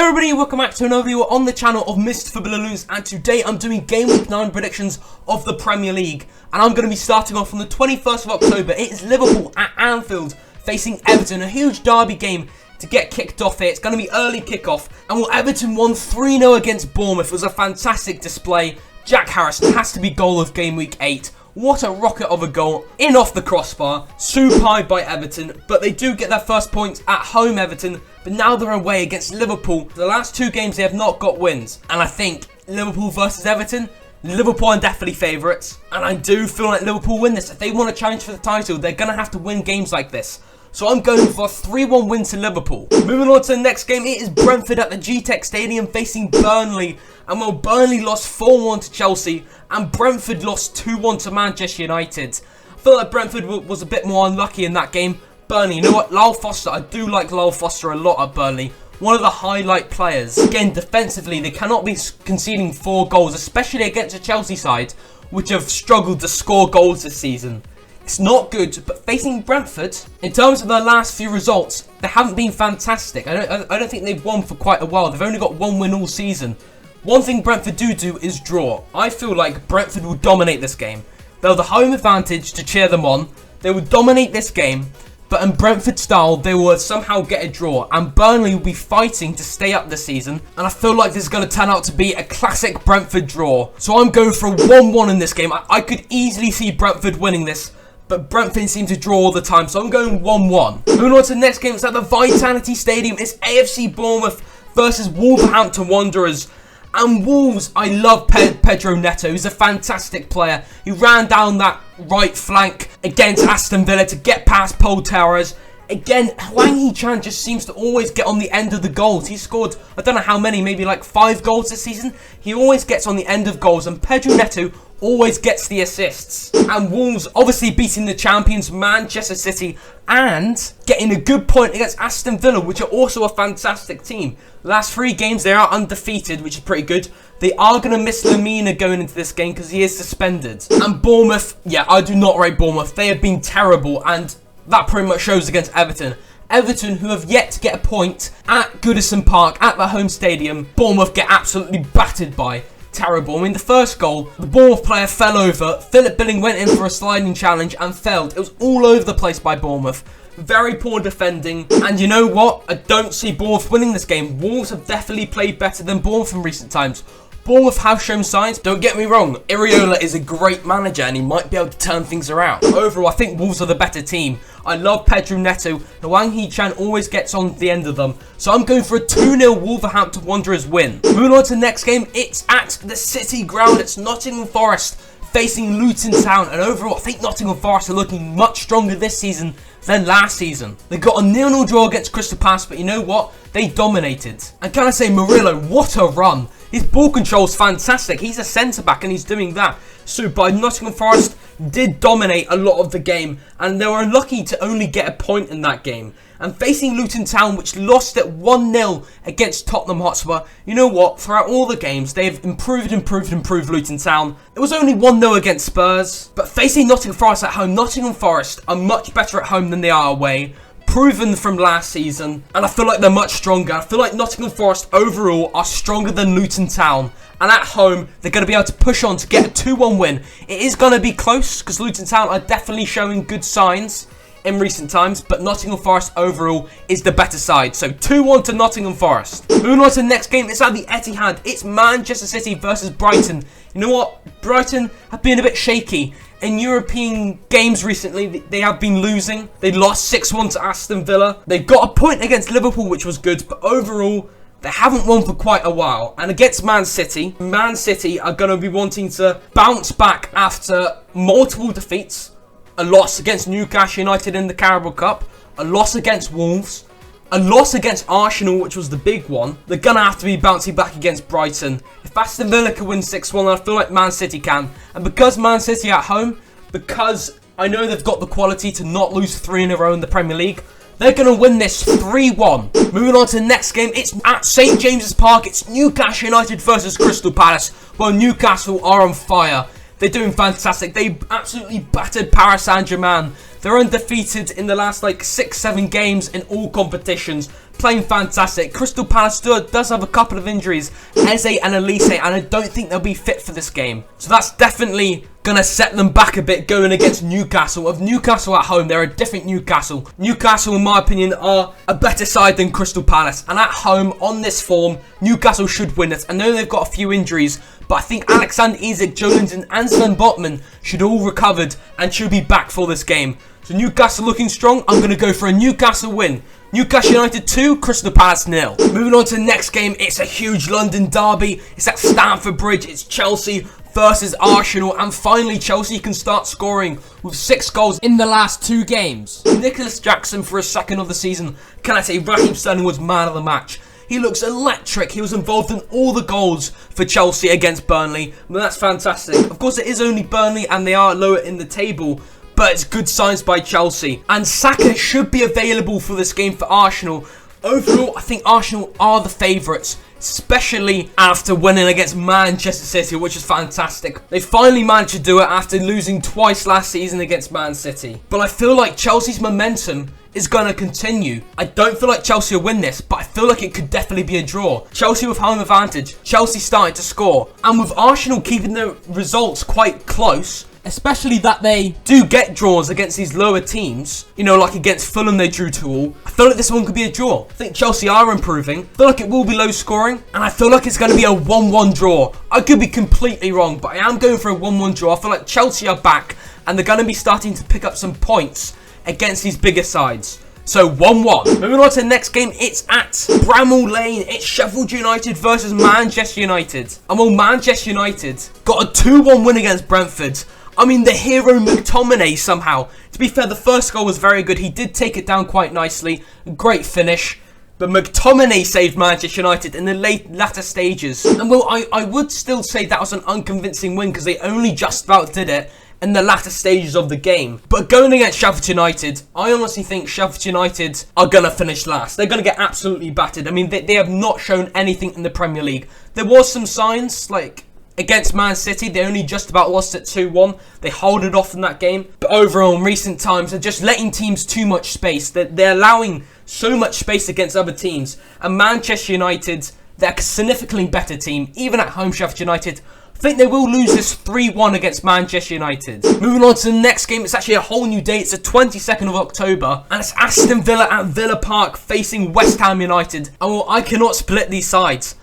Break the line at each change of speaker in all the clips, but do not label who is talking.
Hello everybody, welcome back to another video on the channel of Mr. Footballer Loons, and today I'm doing Game Week 9 predictions of the Premier League, and I'm going to be starting off on the 21st of October. It is Liverpool at Anfield facing Everton, a huge derby game to get kicked off here. It's going to be early kickoff, and well, Everton won 3-0 against Bournemouth. It was a fantastic display. Jack Harrison has to be goal of Game Week 8. What a rocket of a goal, in off the crossbar, superb by Everton, but they do get their first points at home, Everton, but now they're away against Liverpool. The last two games they have not got wins, and I think Liverpool versus Everton, Liverpool are definitely favourites, and I do feel like Liverpool win this. If they want to challenge for the title, they're going to have to win games like this. So I'm going for a 3-1 win to Liverpool. Moving on to the next game, it is Brentford at the GTEC Stadium facing Burnley. And well, Burnley lost 4-1 to Chelsea, and Brentford lost 2-1 to Manchester United. I feel like Brentford was a bit more unlucky in that game. Burnley, you know what, Lyle Foster, I do like Lyle Foster a lot at Burnley. One of the highlight players. Again, defensively, they cannot be conceding 4 goals, especially against a Chelsea side, which have struggled to score goals this season. It's not good, but facing Brentford, in terms of their last few results, they haven't been fantastic. I don't think they've won for quite a while. They've only got 1 win all season. One thing Brentford do is draw. I feel like Brentford will dominate this game. They'll have the home advantage to cheer them on. They will dominate this game, but in Brentford style, they will somehow get a draw. And Burnley will be fighting to stay up this season. And I feel like this is going to turn out to be a classic Brentford draw. So I'm going for a 1-1 in this game. I could easily see Brentford winning this, but Brentford seem to draw all the time, so I'm going 1-1. Moving on to the next game, it's at the Vitality Stadium. It's AFC Bournemouth versus Wolverhampton Wanderers. And Wolves, I love Pedro Neto. He's a fantastic player. He ran down that right flank against Aston Villa to get past Paul Torres. Again, Hwang Hee-chan just seems to always get on the end of the goals. He scored, I don't know how many, maybe like 5 goals this season. He always gets on the end of goals, and Pedro Neto always gets the assists. And Wolves obviously beating the champions Manchester City and getting a good point against Aston Villa, which are also a fantastic team. Last 3 games they are undefeated, which is pretty good. They are going to miss Lamina going into this game because he is suspended. And Bournemouth, yeah, I do not rate Bournemouth. They have been terrible, and that pretty much shows against Everton. Everton, who have yet to get a point at Goodison Park, at the home stadium, Bournemouth get absolutely battered by. Terrible. I mean, the first goal, the Bournemouth player fell over. Philip Billing went in for a sliding challenge and failed. It was all over the place by Bournemouth. Very poor defending. And you know what? I don't see Bournemouth winning this game. Wolves have definitely played better than Bournemouth in recent times. Bournemouth have shown signs. Don't get me wrong, Iriola is a great manager and he might be able to turn things around. Overall, I think Wolves are the better team. I love Pedro Neto. Hwang Hee-chan always gets on the end of them. So I'm going for a 2-0 Wolverhampton Wanderers win. Moving on to the next game, it's at the City Ground. It's Nottingham Forest facing Luton Town. And overall, I think Nottingham Forest are looking much stronger this season than last season. They got a 0-0 draw against Crystal Palace, but you know what? They dominated. And can I say, Murillo, what a run. His ball control's fantastic. He's a centre-back and he's doing that. So by Nottingham Forest did dominate a lot of the game, and they were unlucky to only get a point in that game. And facing Luton Town, which lost at 1-0 against Tottenham Hotspur, you know what? Throughout all the games, they've improved Luton Town. It was only 1-0 against Spurs, but facing Nottingham Forest at home, Nottingham Forest are much better at home than they are away. Proven from last season, and I feel like they're much stronger. I feel like Nottingham Forest overall are stronger than Luton Town, and at home they're going to be able to push on to get a 2-1 win. It is going to be close because Luton Town are definitely showing good signs in recent times, but Nottingham Forest overall is the better side. So 2-1 to Nottingham Forest. Moving on to the next game, it's at the Etihad. It's Manchester City versus Brighton. You know what? Brighton have been a bit shaky. In European games recently, they have been losing. They lost 6-1 to Aston Villa. They got a point against Liverpool, which was good, but overall, they haven't won for quite a while. And against Man City are going to be wanting to bounce back after multiple defeats. A loss against Newcastle United in the Carabao Cup, a loss against Wolves, a loss against Arsenal, which was the big one. They're going to have to be bouncing back against Brighton. If Aston Villa can win 6-1, I feel like Man City can. And because Man City are at home, because I know they've got the quality to not lose 3 in a row in the Premier League, they're going to win this 3-1. Moving on to the next game, it's at St James's Park. It's Newcastle United versus Crystal Palace. Well, Newcastle are on fire. They're doing fantastic. They absolutely battered Paris Saint-Germain. They're undefeated in the last like 6-7 games in all competitions. playing fantastic. Crystal Palace does have a couple of injuries, Eze and Elise, and I don't think they'll be fit for this game. So that's definitely gonna set them back a bit going against Newcastle. Of Newcastle at home, they're a different Newcastle. Newcastle, in my opinion, are a better side than Crystal Palace. And at home, on this form, Newcastle should win it. I know they've got a few injuries, but I think Alexander Isak, Joe Linton and Sven Botman should all recovered and should be back for this game. So Newcastle looking strong. I'm going to go for a Newcastle win. Newcastle United 2, Crystal Palace 0. Moving on to the next game, it's a huge London derby. It's at Stamford Bridge. It's Chelsea versus Arsenal, and finally Chelsea can start scoring with 6 goals in the last 2 games. Nicholas Jackson for a second of the season. Can I say Raheem Sterling was man of the match? He looks electric. He was involved in all the goals for Chelsea against Burnley. Well, that's fantastic. Of course, it is only Burnley and they are lower in the table, but it's good signs by Chelsea. And Saka should be available for this game for Arsenal. Overall, I think Arsenal are the favourites, especially after winning against Manchester City, which is fantastic. They finally managed to do it after losing twice last season against Man City. But I feel like Chelsea's momentum is going to continue. I don't feel like Chelsea will win this, but I feel like it could definitely be a draw. Chelsea with home advantage. Chelsea starting to score. And with Arsenal keeping the results quite close, especially that they do get draws against these lower teams, you know, like against Fulham they drew 2-2. I feel like this one could be a draw. I think Chelsea are improving. I feel like it will be low scoring, and I feel like it's going to be a 1-1 draw. I could be completely wrong, but I am going for a 1-1 draw. I feel like Chelsea are back, and they're going to be starting to pick up some points against these bigger sides. So 1-1. Moving on to the next game, it's at Bramall Lane. It's Sheffield United versus Manchester United. And well, Manchester United got a 2-1 win against Brentford. I mean, the hero McTominay somehow. To be fair, the first goal was very good. He did take it down quite nicely. Great finish. But McTominay saved Manchester United in the latter stages. And well, I would still say that was an unconvincing win because they only just about did it in the latter stages of the game. But going against Sheffield United, I honestly think Sheffield United are going to finish last. They're going to get absolutely battered. I mean, they have not shown anything in the Premier League. There was some signs, like against Man City, they only just about lost at 2-1. They held it off in that game. But overall, in recent times, they're just letting teams too much space. They're allowing so much space against other teams. And Manchester United, they're a significantly better team. Even at home, Sheffield United, I think they will lose this 3-1 against Manchester United. Moving on to the next game, it's actually a whole new day. It's the 22nd of October, and it's Aston Villa at Villa Park facing West Ham United. And well, I cannot split these sides.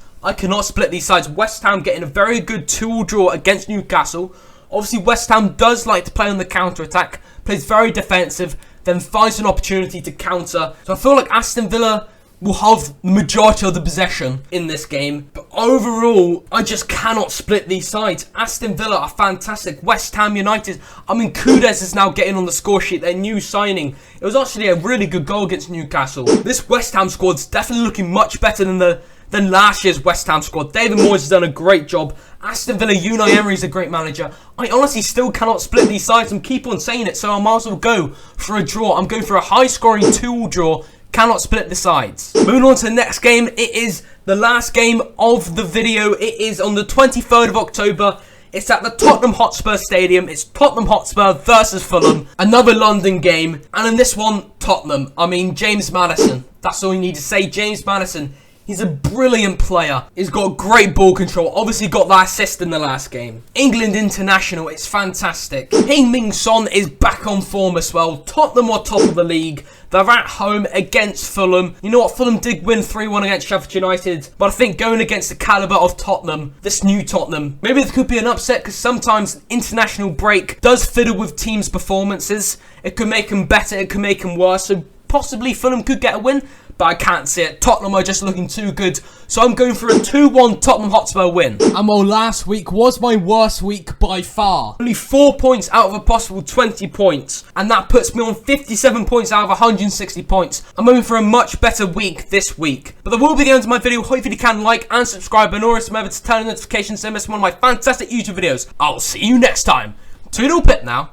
West Ham getting a very good 2-2 draw against Newcastle. Obviously, West Ham does like to play on the counter-attack, plays very defensive, then finds an opportunity to counter. So I feel like Aston Villa will have the majority of the possession in this game. But overall, I just cannot split these sides. Aston Villa are fantastic. West Ham United, I mean, Kudus is now getting on the score sheet. Their new signing. It was actually a really good goal against Newcastle. This West Ham squad's definitely looking much better than last year's West Ham squad. David Moyes has done a great job. Aston Villa, Unai Emery is a great manager. I honestly still cannot split these sides and keep on saying it, so I might as well go for a draw. I'm going for a high-scoring 2-2 draw. Cannot split the sides. Moving on to the next game, it is the last game of the video. It is on the 23rd of October. It's at the Tottenham Hotspur Stadium. It's Tottenham Hotspur versus Fulham. Another London game. And in this one, Tottenham. I mean, James Maddison. That's all you need to say. James Maddison. He's a brilliant player. He's got great ball control. Obviously got that assist in the last game. England international. It's fantastic. Heung-min Son is back on form as well. Tottenham are top of the league. They're at home against Fulham. You know what? Fulham did win 3-1 against Sheffield United. But I think going against the calibre of Tottenham, this new Tottenham, maybe there could be an upset because sometimes international break does fiddle with teams' performances. It could make them better. It could make them worse. So possibly Fulham could get a win, but I can't see it. Tottenham are just looking too good. So I'm going for a 2-1 Tottenham Hotspur win. And well, last week was my worst week by far. Only 4 points out of a possible 20 points. And that puts me on 57 points out of 160 points. I'm hoping for a much better week this week. But that will be the end of my video. Hopefully you can like and subscribe. And always remember to turn on notifications to miss one of my fantastic YouTube videos. I'll see you next time. Toodle pip now.